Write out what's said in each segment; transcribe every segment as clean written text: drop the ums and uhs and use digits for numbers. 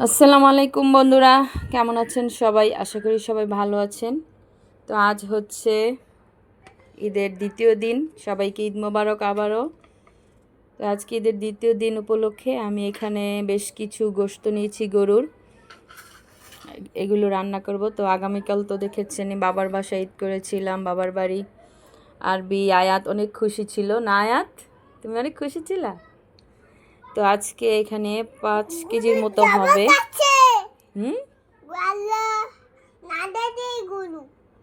আসসালামু আলাইকুম বন্ধুরা, কেমন আছেন সবাই? আশা করি সবাই ভালো আছেন। তো আজ হচ্ছে ঈদের দ্বিতীয় দিন। সবাইকে ঈদ মোবারক আবারও। তো আজকে ঈদের দ্বিতীয় দিন উপলক্ষে আমি এখানে বেশ কিছু গোশত নিয়েছি গরুর, এগুলো রান্না করব। তো আগামীকাল তো দেখেছেন বাবার বাসায় ঈদ করেছিলাম, বাবার বাড়ি। আরবি আয়াত অনেক খুশি ছিল না? আয়াত, তুমি অনেক খুশি ছিলা? তো আজকে এখানে 5 কেজির মতো হবে। হুম,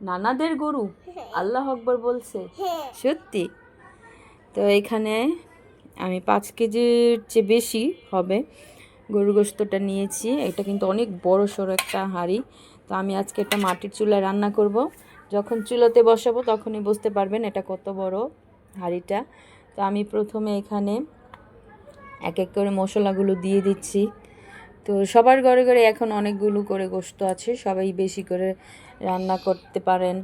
নানাদের গরু? আল্লাহ আকবর বলছে? সত্যি? তো এখানে আমি 5 কেজির চেয়ে বেশি হবে গরুর গোশতটা নিয়েছি। এটা কিন্তু অনেক বড় সড়ো একটা হাঁড়ি। তো আমি আজকে একটা মাটির চুলায় রান্না করব। যখন চুলাতে বসাবো তখনই বুঝতে পারবেন এটা কত বড় হাঁড়িটা। তো আমি প্রথমে এখানে এক এক করে মশলাগুলো দিয়ে দিচ্ছি। তো সবার ঘরে ঘরে এখন অনেকগুলো করে গোশত আছে, সবাই বেশি করে রান্না করতে পারেন।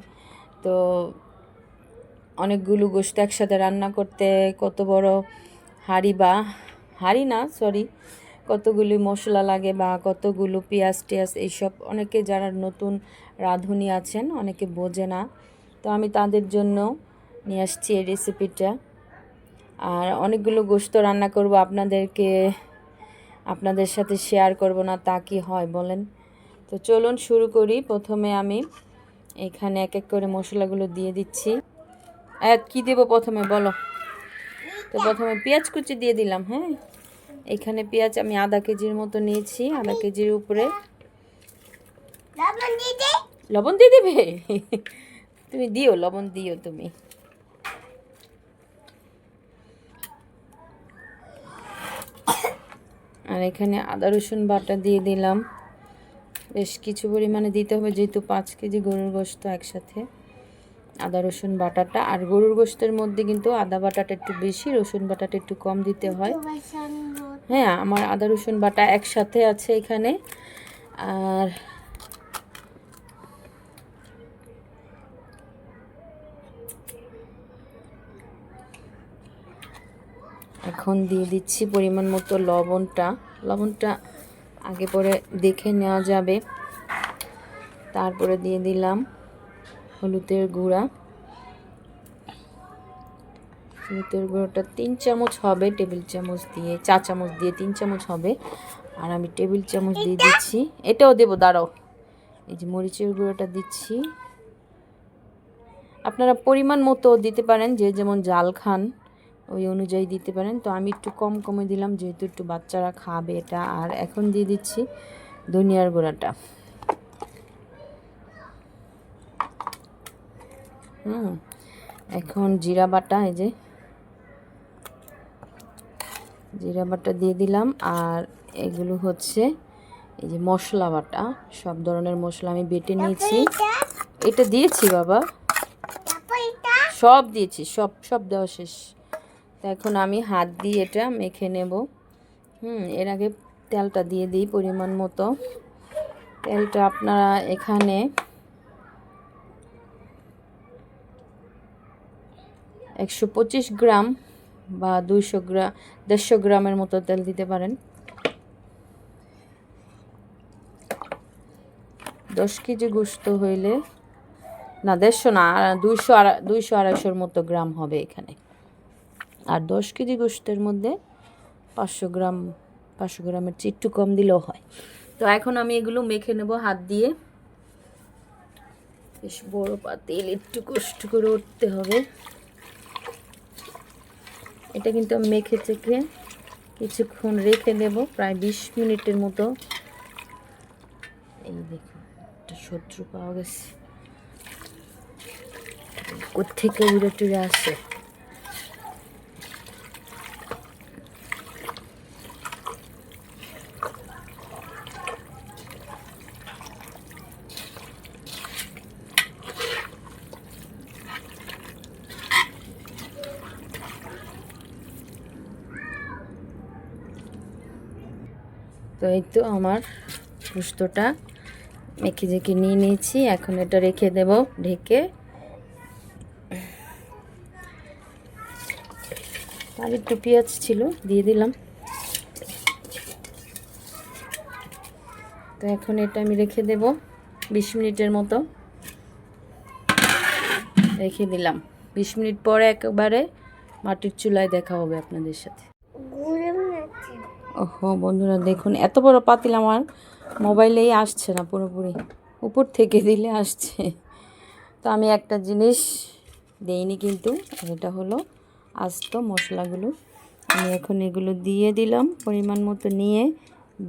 তো অনেকগুলো গোশত একসাথে রান্না করতে কত বড় হাঁড়ি, বা হাঁড়ি না সরি, কতগুলি মশলা লাগে বা কতগুলো পেঁয়াজ টিয়াজ এইসব অনেকে যারা নতুন রাঁধুনি আছেন অনেকে বোঝে না। তো আমি তাদের জন্য নিয়ে আসছি এই রেসিপিটা। আর অনেকগুলো গোশত রান্না করব, আপনাদের সাথে শেয়ার করব না তা কি হয় বলেন? তো চলুন শুরু করি। প্রথমে আমি এখানে এক এক করে মশলাগুলো দিয়ে দিচ্ছি। কি দেব প্রথমে বলো? তো প্রথমে পেঁয়াজ কুচি দিয়ে দিলাম। হ্যাঁ, এখানে পেঁয়াজ আমি আধা কেজির মতো নিয়েছি। আধা কেজির উপরে লবণ দিয়ে দিবে? তুমি দিও, লবণ দিও তুমি। আর এখানে আদা রসুন বাটা দিয়ে দিলাম। বেশ কিছু পরিমাণে দিতে হবে যেহেতু 5 কেজি গরুর গোশত একসাথে। আদা রসুন বাটাটা, আর গরুর গোশতের মধ্যে কিন্তু আদা বাটাটা একটু বেশি, রসুন বাটাটা একটু কম দিতে হয়। হ্যাঁ, আমার আদা রসুন বাটা একসাথে আছে এখানে। আর এখন দিয়ে দিচ্ছি পরিমাণ মতো লবণটা আগে পরে দেখে নেওয়া যাবে। তারপরে দিয়ে দিলাম হলুদের গুঁড়োটা 3 চামচ হবে, টেবিল চামচ দিয়ে 4 চামচ দিয়ে 3 চামচ হবে। আর আমি টেবিল চামচ দিয়ে দিচ্ছি, এটাও দেবো, দাঁড়াও। এই যে মরিচের গুঁড়োটা দিচ্ছি, আপনারা পরিমাণ মতো দিতে পারেন, যে যেমন ঝাল খান ওই অনুযায়ী দিতে পারেন। তো আমি একটু কমে দিলাম যেহেতু একটু বাচ্চারা খাবে এটা। আর এখন দিয়ে দিচ্ছি ধনিয়ার গুঁড়াটা। এখন জিরা বাটা, এই যে জিরা বাটা দিয়ে দিলাম। আর এগুলো হচ্ছে এই যে মশলা বাটা, সব ধরনের মশলা আমি বেটে নিয়েছি। এটা দিয়েছি বাবা, সব দিয়েছি, সব দেওয়া শেষ। তো এখন আমি হাত দিয়ে এটা মেখে নেব। এর আগে তেলটা দিয়ে দিই পরিমাণ মতো। তেলটা আপনারা এখানে 125 গ্রাম বা 200 গ্রাম 150 গ্রামের মতো তেল দিতে পারেন। 10 কেজি গোশত হইলে না, 150 না, 200-250 মতো গ্রাম হবে এখানে। আর 10 কেজি গোশতের মধ্যে 500 গ্রামের চেয়ে একটু কম দিলেও হয়। তো এখন আমি এগুলো মেখে নেব হাত দিয়ে। বেশ বড় পাতিল, একটু কষ্ট করে উঠতে হবে। এটা কিন্তু আমি মেখে চেখে কিছুক্ষণ রেখে দেব, প্রায় 20 মিনিটের মতো। এই দেখুন, একটা শত্রু পাওয়া গেছে, কোত্থেকে উড়ে টুড়ে আসে। তো এই তো আমার গোশতটা মেখে ঝেঁকে নিয়ে নিয়েছি। এখন এটা রেখে দেব ঢেকে। আর একটু পেঁয়াজ ছিল দিয়ে দিলাম। তো এখন এটা আমি রেখে দেব 20 মিনিটের মতো রেখে দিলাম। 20 মিনিট পরে একবারে মাটির চুলায় দেখা হবে আপনাদের সাথে। ওহো বন্ধুরা দেখুন, এত বড় পাতিল আমার মোবাইলেই আসছে না, পুরোপুরি উপর থেকে দিলে আসছে। তো আমি একটা জিনিস দেইনি কিন্তু, এটা হলো আস্ত মশলাগুলো। আমি এখন এগুলো দিয়ে দিলাম পরিমাণ মতো, নিয়ে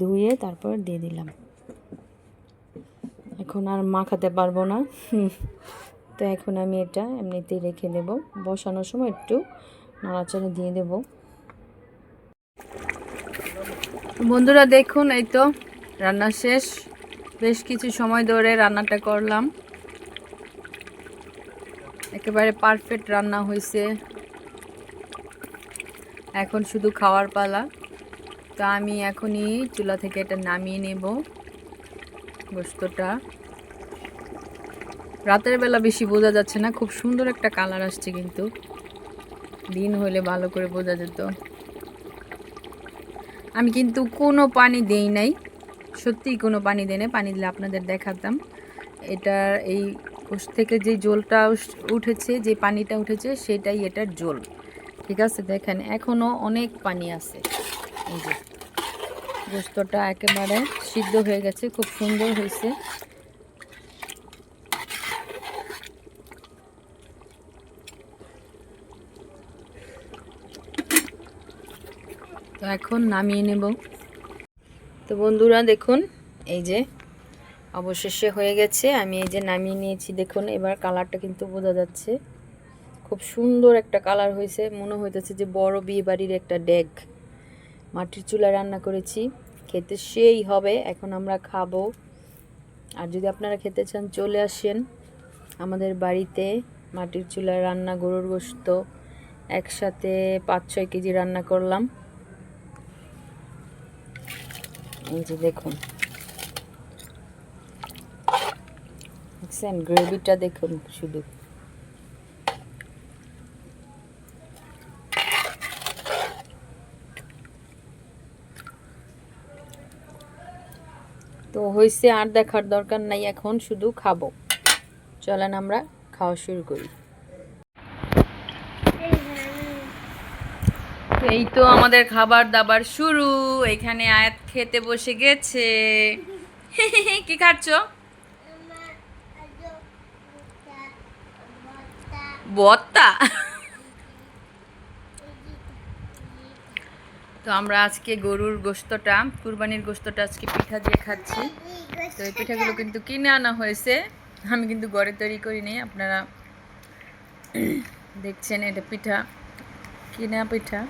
ধুয়ে তারপর দিয়ে দিলাম। এখন আর মাখাতে পারবো না, তো এখন আমি এটা এমনিতেই রেখে দেব। বসানোর সময় একটু নাড়াচাড়া দিয়ে দেব। বন্ধুরা দেখুন, এই তো রান্না শেষ। বেশ কিছু সময় ধরে রান্নাটা করলাম, একেবারে পারফেক্ট রান্না হয়েছে। এখন শুধু খাওয়ার পালা। তো আমি এখনই চুলা থেকে এটা নামিয়ে নেব গোশতটা। রাতের বেলা বেশি বোঝা যাচ্ছে না, খুব সুন্দর একটা কালার আসছে, কিন্তু দিন হলে ভালো করে বোঝা যেত। আমি কিন্তু কোনো পানি দেই নাই, সত্যিই কোনো পানি দেই নাই, পানি দিলে আপনাদের দেখাতাম। এটার এই গোশত থেকে যে জলটা উঠেছে, যে পানিটা উঠেছে, সেটাই এটার জল। ঠিক আছে, দেখেন এখনও অনেক পানি আছে। এই যে গোশতটা একেবারে সিদ্ধ হয়ে গেছে, খুব সুন্দর হয়েছে। তো এখন নামিয়ে নেব। তো বন্ধুরা দেখুন, এই যে অবশেষে হয়ে গেছে। আমি এই যে নামিয়ে নিয়েছি, দেখুন এবার কালারটা কিন্তু বোঝা যাচ্ছে, খুব সুন্দর একটা কালার হয়েছে। মনে হইতেছে যে বড় বিয়ে বাড়ির একটা ডেক। মাটির চুলায় রান্না করেছি, খেতে সেই হবে। এখন আমরা খাবো। আর যদি আপনারা খেতে চান চলে আসেন আমাদের বাড়িতে। মাটির চুলায় রান্না গরুর গোশত একসাথে 5-6 কেজি রান্না করলাম। এই যে দেখুন, দেখছেন গ্রেভিটা দেখুন শুধু। তো হয়েছে, আর দেখার দরকার নাই, এখন শুধু খাবো। চলেন আমরা খাওয়া শুরু করি। এই তো আমাদের খাবার দাবার শুরু। এখানে আয়াত খেতে বসে গেছে। কি খাচ্ছ? ভর্তা। তো আমরা আজকে গরুর গোশতটা, কুরবানির গোশতটা আজকে পিঠা দিয়ে খাচ্ছি। তো এই পিঠাগুলো কিন্তু কিনে আনা হয়েছে, আমি কিন্তু ঘরে তৈরি করিনি। আপনারা দেখছেন এটা পিঠা, কিনা পিঠা।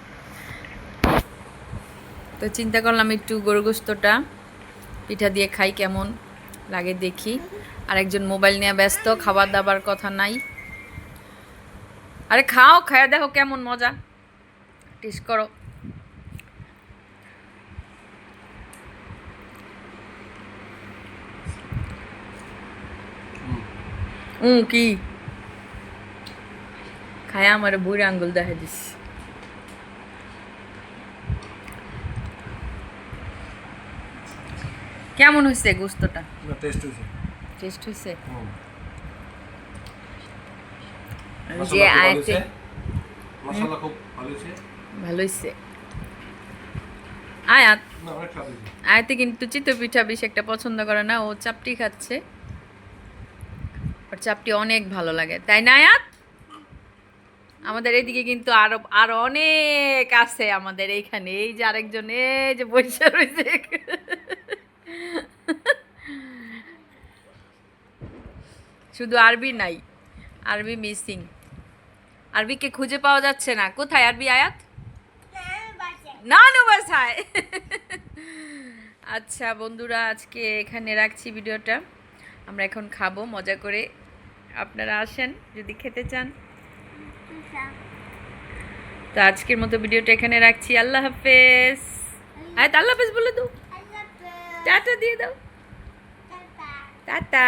তো চিন্তা করলাম একটু গরুর গোশতটা পিঠা দিয়ে খাই, কেমন লাগে দেখি। আরেকজন মোবাইল নিয়ে ব্যস্ত, খাবার দাবার কথা নাই। আরে খাও, খায়া দেখো কেমন মজা, টেস্ট করো। কি খায়া আমার বুড়ি আঙ্গুল দেখা দিস। কেমন হয়েছে গোশতটা? টেস্ট হয়েছে। যে আয়াতে মশলা খুব ভালো হয়েছে, ভালো হয়েছে। আয়াতে কিন্তু চিতই পিঠা বেশি একটা পছন্দ করে না, ও চাপটি খাচ্ছে। ওর চাপটি অনেক ভালো লাগে, তাই না আয়াত? আমাদের এইদিকে কিন্তু আরো অনেক আছে আমাদের এইখানে। এই যে আরেকজন, এই যে বসে রয়েছে, শুধু আরবি নাই, আরবি মিসিং। আরবিকে খুঁজে পাওয়া যাচ্ছে না। কোথায় আরবি আয়াত? নানু বাসায়। আচ্ছা বন্ধুরা, আজকে এখানে রাখছি ভিডিওটা। আমরা এখন খাবো মজা করে। আপনারা আসেন যদি খেতে চান। তো আজকের মতো ভিডিওটা এখানে রাখছি। আল্লাহ হাফেজ। আয়াত আল্লাহ হাফেজ বলে দাও, টাটা দিয়ে দাও, টাটা।